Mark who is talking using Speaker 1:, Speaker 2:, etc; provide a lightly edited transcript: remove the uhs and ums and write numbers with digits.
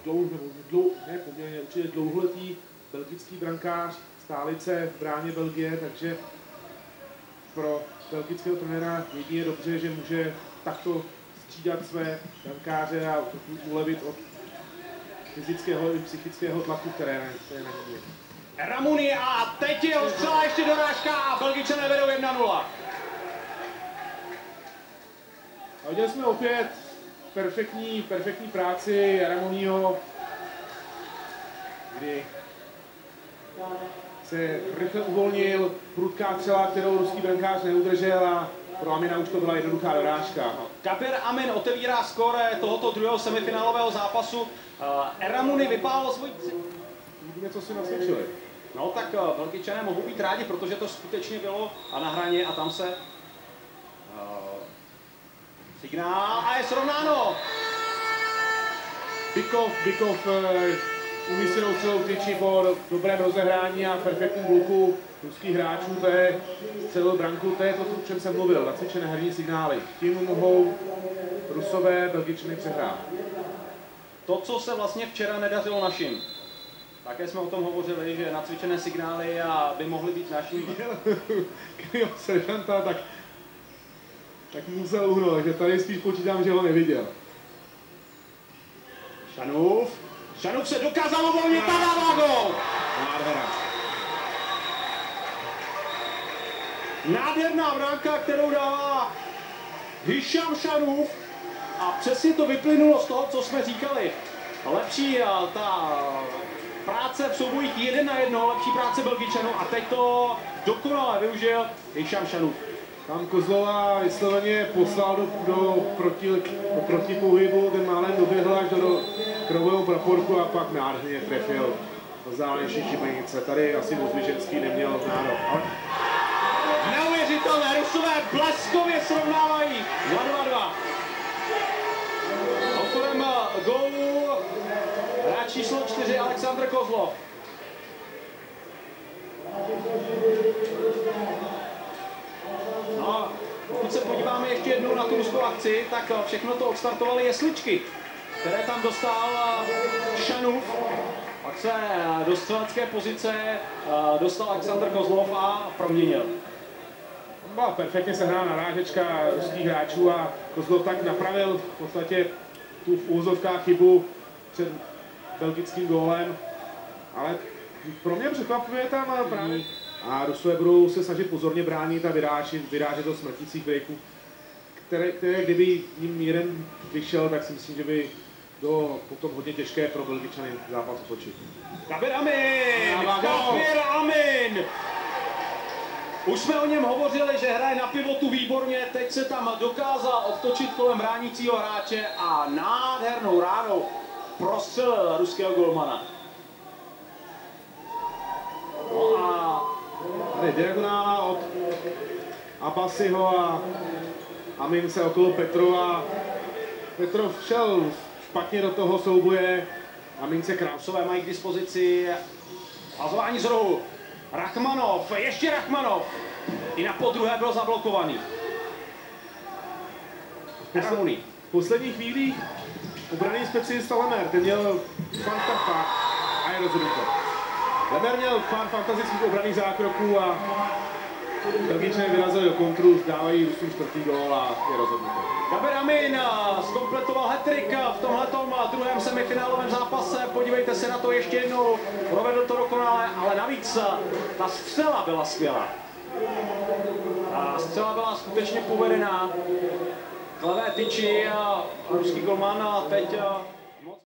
Speaker 1: poměrně určitě dlouholetý belgický brankář, stálice v bráně Belgie, takže pro belgického trenéra jedině dobře, že může takto střídat své brankáře a ulevit od fyzického i psychického tlaku, které na něj je.
Speaker 2: Ramuni a teď je ostřela ještě dorážka a Belgičané vedou 1-0.
Speaker 1: A viděli jsme opět perfektní práci Ramuniho, kdy se rychle uvolnil, prudká střela, kterou ruský brankář neudržel a pro Amina už to byla jednoduchá dorážka.
Speaker 2: Kabir Amin otevírá skóre tohoto druhého semifinálového zápasu. Ramuni vypálil svoji...
Speaker 1: Vidíme, co si nasvědčili.
Speaker 2: No tak Belgičané mohou být rádi, protože to skutečně bylo a na hraně a tam se signál a je srovnáno.
Speaker 1: Bykov umístěnou celou tyči po dobrém rozehrání a perfektním bloku ruských hráčů, to je celou branku, to je to, o čem jsem mluvil, nacvičené herní signály. Tím mohou Rusové Belgičany přehrát. To,
Speaker 2: co se vlastně včera nedařilo našim. Také jsme o tom hovořili, že nacvičené signály by mohly být naším.
Speaker 1: Kdyby seržanta, tak musel uhnout, takže tady spíš počítám, že ho neviděl.
Speaker 2: Šanův se dokázal uvolnit a dává gól. Nádherná branka, kterou dává Hišam Šanův. A přesně to vyplynulo z toho, co jsme říkali. Lepší ta práce v soubojích 1 na 1, lepší práce Belgičanů a teď to dokonale využil Hišam Šanův.
Speaker 1: Tam Kozlova vysloveně poslal do protipohybu, ten málem doběhl až do krového praporku a pak nádherně trefil vzdálenější šibenice. Tady asi Vozviženský neměl nárok.
Speaker 2: Neuvěřitelné, Rusové bleskově srovnávají 2-2. Autorem gólu hráč číslo 4 Aleksandr Kozlov. No, pokud se podíváme ještě jednou na tu ruskou akci, tak všechno to odstartovaly jesličky, které tam dostal Šanův. Pak se do střelecké pozice dostal Aleksandr Kozlov a proměnil.
Speaker 1: Byla perfektně sehrána narážečka ruských hráčů a Kozlov tak napravil v podstatě tu v úvozovkách chybu před belgickým gólem. Ale pro mě překvapuje tam právě. A Rusové budou se snažit pozorně bránit a vyrážet do smrtících breaků, které kdyby jim jeden vyšel, tak si myslím, že by bylo potom hodně těžké pro Belgičany zápas otočit.
Speaker 2: Kabir Amin! Už jsme o něm hovořili, že hraje na pivotu výborně, teď se tam dokázal odtočit kolem bránícího hráče a nádhernou ránou prostřelil ruského golmana.
Speaker 1: No a tady diagonála od Abasiho a Amin se okolo Petrova. Petrov šel špatně do toho souboje. Amin se
Speaker 2: Krásové mají k dispozici hazování z rohu. Rachmanov, ještě Rachmanov. I na podruhé byl zablokovaný.
Speaker 1: V posledních chvílích obranný specialista Lemer, ten měl fantastika a je rozhodnuto. Lemer měl pár fantastických obranných zákroků a Belgičané vyrazili do kontru, dávají Rusům 4. gól a je rozhodnuto.
Speaker 2: Kabir Amin zkompletoval hat-trick v tomhletom druhém semifinálovém zápase. Podívejte se na to ještě jednou. Provedl to dokonale, ale navíc ta střela byla skvělá. Ta střela byla skutečně povedená. K levé tyči a ruský golman teď